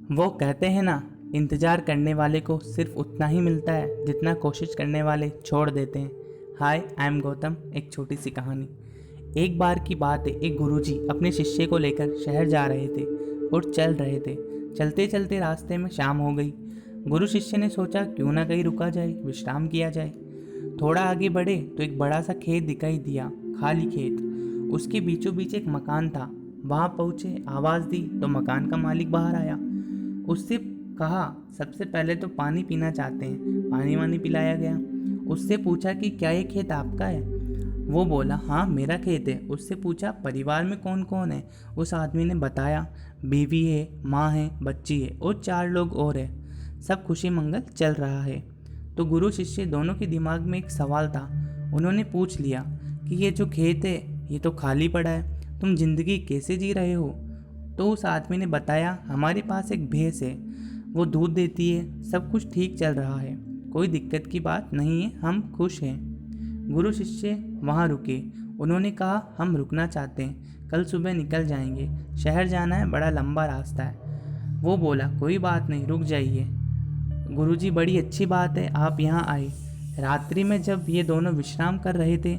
वो कहते हैं ना, इंतज़ार करने वाले को सिर्फ उतना ही मिलता है जितना कोशिश करने वाले छोड़ देते हैं। हाय, आई एम गौतम। एक छोटी सी कहानी। एक बार की बात है, एक गुरुजी अपने शिष्य को लेकर शहर जा रहे थे और चल रहे थे। चलते चलते रास्ते में शाम हो गई। गुरु शिष्य ने सोचा क्यों ना कहीं रुका जाए, विश्राम किया जाए। थोड़ा आगे बढ़े तो एक बड़ा सा खेत दिखाई दिया, खाली खेत। उसके बीचों बीच एक मकान था। वहां पहुंचे, आवाज़ दी तो मकान का मालिक बाहर आया। उससे कहा, सबसे पहले तो पानी पीना चाहते हैं। पानी वानी पिलाया गया। उससे पूछा कि क्या ये खेत आपका है? वो बोला, हाँ मेरा खेत है। उससे पूछा, परिवार में कौन कौन है? उस आदमी ने बताया, बीवी है, माँ है, बच्ची है और 4 लोग और है। सब खुशी मंगल चल रहा है। तो गुरु शिष्य दोनों के दिमाग में एक सवाल था। उन्होंने पूछ लिया कि ये जो खेत है ये तो खाली पड़ा है, तुम जिंदगी कैसे जी रहे हो? तो उस आदमी ने बताया, हमारे पास एक भैंस है, वो दूध देती है, सब कुछ ठीक चल रहा है, कोई दिक्कत की बात नहीं है, हम खुश हैं। गुरु शिष्य वहाँ रुके। उन्होंने कहा, हम रुकना चाहते हैं, कल सुबह निकल जाएंगे, शहर जाना है, बड़ा लंबा रास्ता है। वो बोला, कोई बात नहीं, रुक जाइए। गुरुजी, बड़ी अच्छी बात है आप यहाँ आए। रात्रि में जब ये दोनों विश्राम कर रहे थे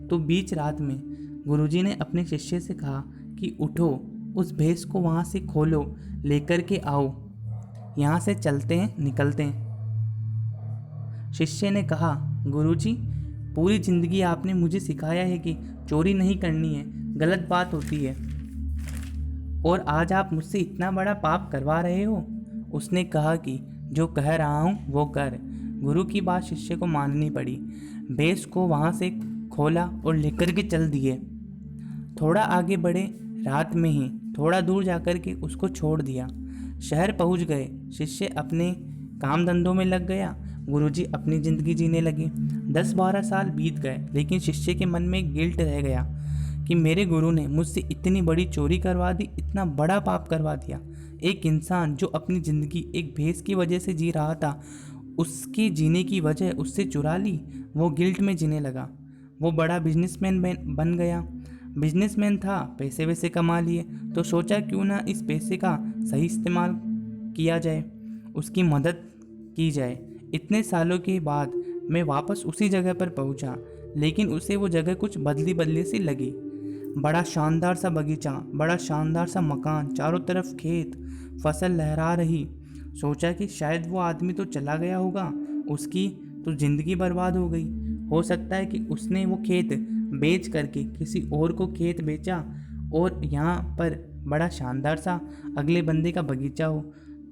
तो बीच रात में गुरुजी ने अपने शिष्य से कहा कि उठो, उस भैंस को वहाँ से खोलो, लेकर के आओ, यहाँ से चलते हैं, निकलते हैं। शिष्य ने कहा, गुरुजी, पूरी जिंदगी आपने मुझे सिखाया है कि चोरी नहीं करनी है, गलत बात होती है, और आज आप मुझसे इतना बड़ा पाप करवा रहे हो। उसने कहा कि जो कह रहा हूँ वो कर। गुरु की बात शिष्य को माननी पड़ी। भैंस को वहाँ से खोला और लेकर के चल दिए। थोड़ा आगे बढ़े, रात में ही थोड़ा दूर जाकर के उसको छोड़ दिया। शहर पहुंच गए। शिष्य अपने काम धंधों में लग गया, गुरुजी अपनी ज़िंदगी जीने लगे। 10-12 साल बीत गए, लेकिन शिष्य के मन में एक गिल्ट रह गया कि मेरे गुरु ने मुझसे इतनी बड़ी चोरी करवा दी, इतना बड़ा पाप करवा दिया। एक इंसान जो अपनी ज़िंदगी एक भैंस की वजह से जी रहा था, उसके जीने की वजह उससे चुरा ली। वो गिल्ट में जीने लगा। वो बड़ा बिजनेसमैन बन गया। बिजनेसमैन था, पैसे वैसे कमा लिए, तो सोचा क्यों ना इस पैसे का सही इस्तेमाल किया जाए, उसकी मदद की जाए। इतने सालों के बाद मैं वापस उसी जगह पर पहुंचा, लेकिन उसे वो जगह कुछ बदली बदली सी लगी। बड़ा शानदार सा बगीचा, बड़ा शानदार सा मकान, चारों तरफ खेत, फसल लहरा रही। सोचा कि शायद वो आदमी तो चला गया होगा, उसकी तो ज़िंदगी बर्बाद हो गई। हो सकता है कि उसने वो खेत बेच करके किसी और को खेत बेचा और यहाँ पर बड़ा शानदार सा अगले बंदे का बगीचा हो,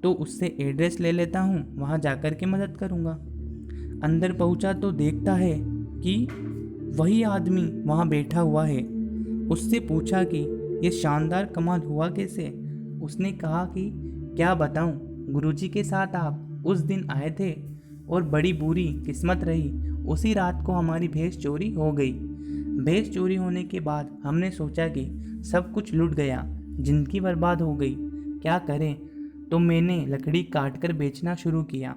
तो उससे एड्रेस ले लेता हूँ, वहाँ जाकर के मदद करूँगा। अंदर पहुँचा तो देखता है कि वही आदमी वहाँ बैठा हुआ है। उससे पूछा कि ये शानदार कमाल हुआ कैसे? उसने कहा कि क्या बताऊँ, गुरुजी के साथ आप उस दिन आए थे और बड़ी बुरी किस्मत रही, उसी रात को हमारी भैंस चोरी हो गई। भैंस चोरी होने के बाद हमने सोचा कि सब कुछ लुट गया, जिंदगी बर्बाद हो गई, क्या करें? तो मैंने लकड़ी काट कर बेचना शुरू किया।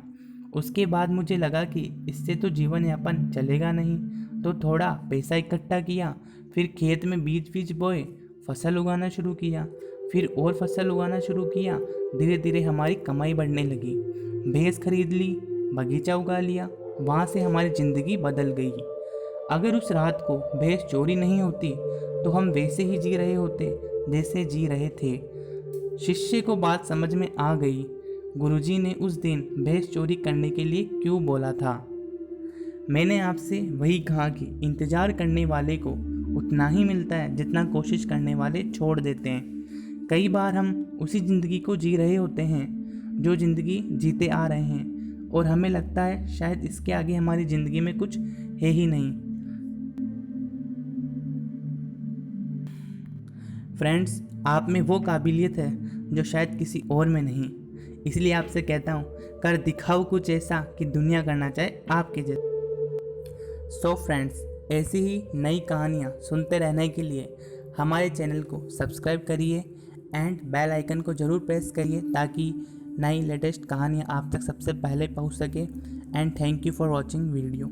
उसके बाद मुझे लगा कि इससे तो जीवन यापन चलेगा नहीं, तो थोड़ा पैसा इकट्ठा किया, फिर खेत में बीज बीज बोए, फसल उगाना शुरू किया, फिर और फसल उगाना शुरू किया। धीरे धीरे हमारी कमाई बढ़ने लगी। भैंस खरीद ली, बगीचा उगा लिया, वहाँ से हमारी ज़िंदगी बदल गई। अगर उस रात को भैंस चोरी नहीं होती तो हम वैसे ही जी रहे होते जैसे जी रहे थे। शिष्य को बात समझ में आ गई। गुरुजी ने उस दिन भैंस चोरी करने के लिए क्यों बोला था। मैंने आपसे वही कहा कि इंतज़ार करने वाले को उतना ही मिलता है जितना कोशिश करने वाले छोड़ देते हैं। कई बार हम उसी ज़िंदगी को जी रहे होते हैं जो ज़िंदगी जीते आ रहे हैं, और हमें लगता है शायद इसके आगे हमारी ज़िंदगी में कुछ है ही नहीं। फ्रेंड्स, आप में वो काबिलियत है जो शायद किसी और में नहीं। इसलिए आपसे कहता हूँ, कर दिखाओ कुछ ऐसा कि दुनिया करना चाहे आपके जैसे। सो फ्रेंड्स, ऐसी ही नई कहानियाँ सुनते रहने के लिए हमारे चैनल को सब्सक्राइब करिए एंड बेल आइकन को ज़रूर प्रेस करिए, ताकि नई लेटेस्ट कहानियाँ आप तक सबसे पहले पहुँच सके। And thank you for watching video.